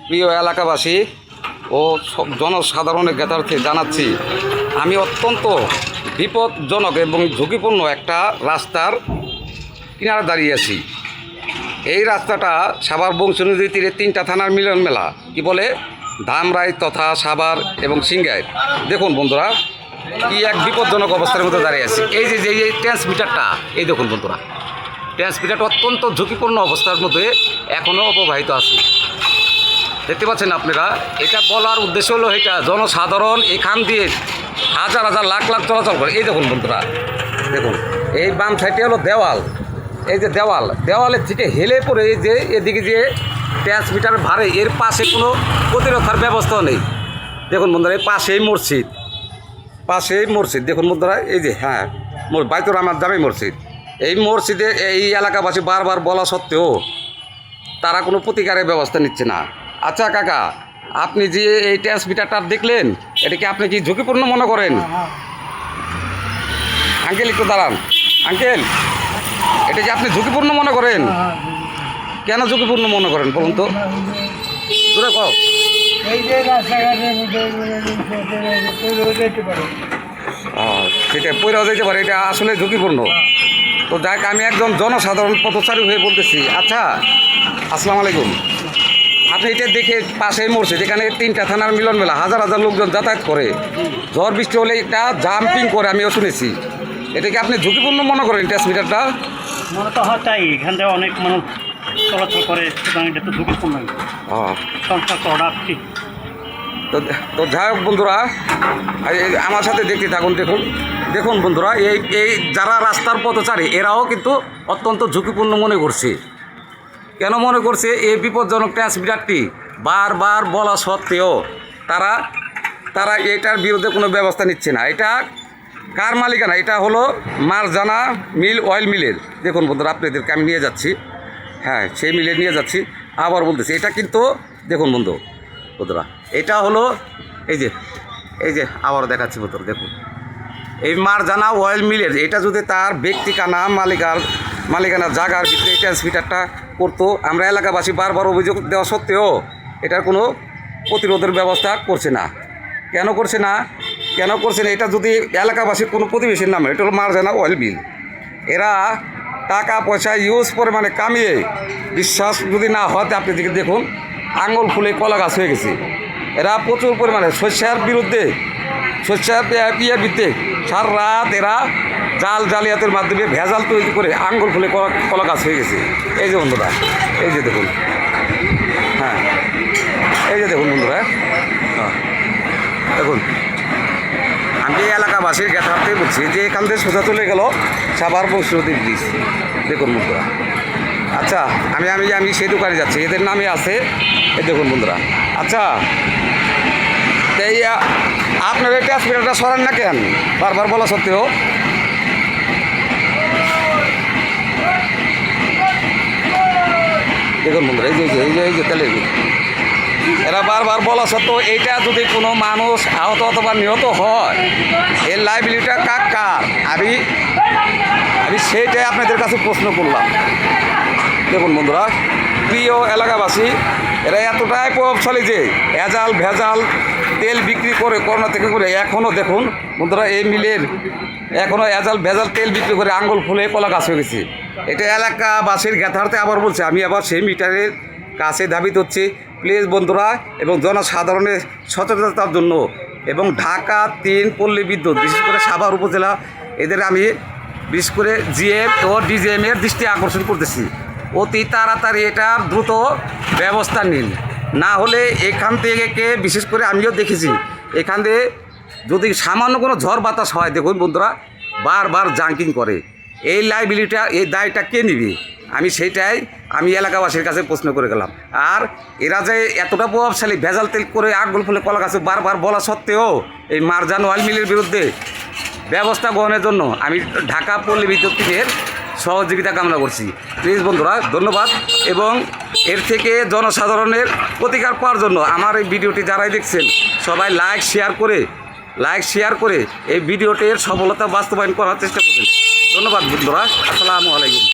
প্রিয় এলাকাবাসী ও জনসাধারণের জ্ঞাতার্থে জানাচ্ছি, আমি অত্যন্ত বিপজ্জনক এবং ঝুঁকিপূর্ণ একটা রাস্তার কিনারে দাঁড়িয়ে আছি। এই রাস্তাটা সাভার বংশী নদীর তীরে 3টা থানার মিলন মেলা, কি বলে ধামরাই তথা সাভার এবং সিংগাইর। দেখুন বন্ধুরা, কি এক বিপজ্জনক অবস্থার মধ্যে দাঁড়িয়ে আছি। এই যে এই ট্রান্সমিটারটা, এই দেখুন বন্ধুরা, ট্রান্সমিটারটা অত্যন্ত ঝুঁকিপূর্ণ অবস্থার মধ্যে এখনও অপবাহিত আছে। দেখতে পাচ্ছেন আপনারা। এটা বলার উদ্দেশ্য হলো, এটা জনসাধারণ এখান দিয়ে হাজার হাজার লাখ লাখ চলাচল করে। এই দেখুন বন্ধুরা, দেখুন এই বাম সাইডে হলো দেওয়াল, এই যে দেওয়ালের থেকে হেলে পড়ে এই যে এদিকে যে ট্রান্সমিটার ভাড়ে, এর পাশে কোনো প্রতিরক্ষার ব্যবস্থাও নেই। দেখুন বন্ধুরা, এই পাশেই মসজিদ দেখুন বন্ধুরা, এই যে হ্যাঁ বাইতুর রহমান জামে মসজিদ। এই মসজিদে এই এলাকাবাসী বারবার বলা সত্ত্বেও তারা কোনো প্রতিকারের ব্যবস্থা নিচ্ছে না। আচ্ছা কাকা, আপনি যে এই ট্রান্সমিটারটা দেখলেন, এটাকে আপনি কি ঝুঁকিপূর্ণ মনে করেন? আঙ্কেল একটু দাঁড়ান। আঙ্কেল, এটা কি আপনি ঝুঁকিপূর্ণ মনে করেন? কেন ঝুঁকিপূর্ণ মনে করেন বলুন তো, জোরে কও। সেটা পয়রাও যেতে পারে, এটা আসলে ঝুঁকিপূর্ণ। তো যাক, আমি একজন জনসাধারণ পথচারী হয়ে বলতেছি। আচ্ছা, আসসালামু আলাইকুম। আপনি এটা দেখে পাশেই মসজিদ, এখানে 3টা থানার মিলন মেলা, হাজার হাজার লোকজন যাতায়াত করে, ঝড় বৃষ্টি হলে এটা জাম্পিং করে, আমিও শুনেছি। এটাকে আপনি ঝুঁকিপূর্ণ মনে করেন ট্রান্সমিটারটা? মনে তো হয় তাই, এখান থেকে অনেক মানুষ চলাচল করে, সুতরাং এটা তো ঝুঁকিপূর্ণ। সংখ্যা চড়া ঠিক। তো যাই হোক বন্ধুরা, আমার সাথে দেখতে থাকুন। দেখুন বন্ধুরা, এই যারা রাস্তার পথচারী, এরাও কিন্তু অত্যন্ত ঝুঁকিপূর্ণ মনে করছে। কেন মনে করছে? এই বিপজ্জনক ট্রান্সমিটারটি বারবার বলা সত্ত্বেও তারা এটার বিরুদ্ধে কোনো ব্যবস্থা নিচ্ছে না। এটা কার মালিকানা? এটা হলো মারজানা মিল, অয়েল মিলের। দেখুন বন্ধুরা, আপনাদেরকে আমি নিয়ে যাচ্ছি, হ্যাঁ সেই মিলে নিয়ে যাচ্ছি। আবার বলতেছি, এটা কিন্তু দেখুন বন্ধুরা, এটা হলো এই যে আবারও দেখাচ্ছি বন্ধুরা, দেখুন এই মারজানা অয়েল মিলের। এটা যদি তার ব্যক্তিকানা মালিকানার জায়গার ভিতরে এই ট্রান্সমিটারটা করতো, আমরা এলাকাবাসী বারবার অভিযোগ দেওয়া সত্ত্বেও এটার কোনো প্রতিরোধের ব্যবস্থা করছে না। কেন করছে না? এটা যদি এলাকাবাসীর কোনো প্রতিবেশীর নামে, এটা হলো মারজানা অয়েল মিল। এরা টাকা পয়সা ইউজ পরিমাণে কামিয়ে, বিশ্বাস যদি না হয় আপনি দেখুন, আঙুল ফুলে কলা গাছ হয়ে গেছে। এরা প্রচুর পরিমাণে শস্যের বিরুদ্ধে সারা রাত এরা জালিয়াতের মাধ্যমে ভেজাল তৈরি করে আঙুল ফুলে কলা গাছ হয়ে গেছে। এই যে বন্ধুরা, এই যে দেখুন, হ্যাঁ এই যে দেখুন বন্ধুরা, দেখুন আমি এলাকাবাসীর জ্ঞাতার্থে বলছি যে এখান থেকে সোজা চলে গেল সাভার বংশী নদীর ব্রিজ। দেখুন বন্ধুরা, আচ্ছা আমি সেই দোকানে যাচ্ছি, এদের নামে আছে, এই দেখুন বন্ধুরা। আচ্ছা, এই আপনার এই ট্রান্সমিটারটা সরান না কেন বারবার বলা সত্ত্বেও? দেখুন বন্ধুরা, এই যে তেলের, এরা বারবার বলা সত্ত্বেও এইটা যদি কোনো মানুষ আহত অথবা নিহত হয়, এর লাইবিলিটিটা কার? আমি সেইটাই আপনাদের কাছে প্রশ্ন করলাম। দেখুন বন্ধুরা, প্রিয় এলাকাবাসী, এরা এতটাই প্রভাবশালী যে ভেজাল তেল বিক্রি করে, করোনা থেকে করে এখনও দেখুন বন্ধুরা, এই মিলের এখনও ভেজাল তেল বিক্রি করে আঙ্গুল ফুলে কলা গাছ হয়ে গেছে। এটা এলাকাবাসীর জ্ঞাতার্থে আবার বলছে, আমি আবার সেই মিটারের কাছে দাবিত হচ্ছি। প্লিজ বন্ধুরা, এবং জনসাধারণের সচেতনতার জন্য, এবং ঢাকা 3 পল্লী বিদ্যুৎ, বিশেষ করে সাভার উপজেলা, এদের আমি বিশেষ করে জিএম ও ডিজিএমের দৃষ্টি আকর্ষণ করতেছি, অতি তাড়াতাড়ি এটার দ্রুত ব্যবস্থা নিন। না হলে এখান থেকে, বিশেষ করে আমিও দেখেছি, এখান থেকে যদি সামান্য কোনো ঝড় বাতাস হয়, দেখুন বন্ধুরা, বারবার জাঙ্কিং করে। এই লাইবিলিটিটা, এই দায়টা কে নিবে? আমি এলাকাবাসীর কাছে প্রশ্ন করে গেলাম। আর এরা যে এতটা প্রভাবশালী, ভেজাল তেল করে আঙুল ফুলে কলা গাছে বারবার বলা সত্ত্বেও এই মারজান অয়েল মিলের বিরুদ্ধে ব্যবস্থা গ্রহণের জন্য আমি ঢাকা পল্লী বিদ্যুতের সহযোগিতা কামনা করছি। প্লিজ বন্ধুরা, ধন্যবাদ। এবং এর থেকে জনসাধারণের প্রতিকার পাওয়ার জন্য আমার এই ভিডিওটি যারাই দেখছেন, সবাই লাইক শেয়ার করে এই ভিডিওটির সফলতা বাস্তবায়ন করার চেষ্টা করবেন। ধন্যবাদ বন্ধুরা, আসসালামু আলাইকুম।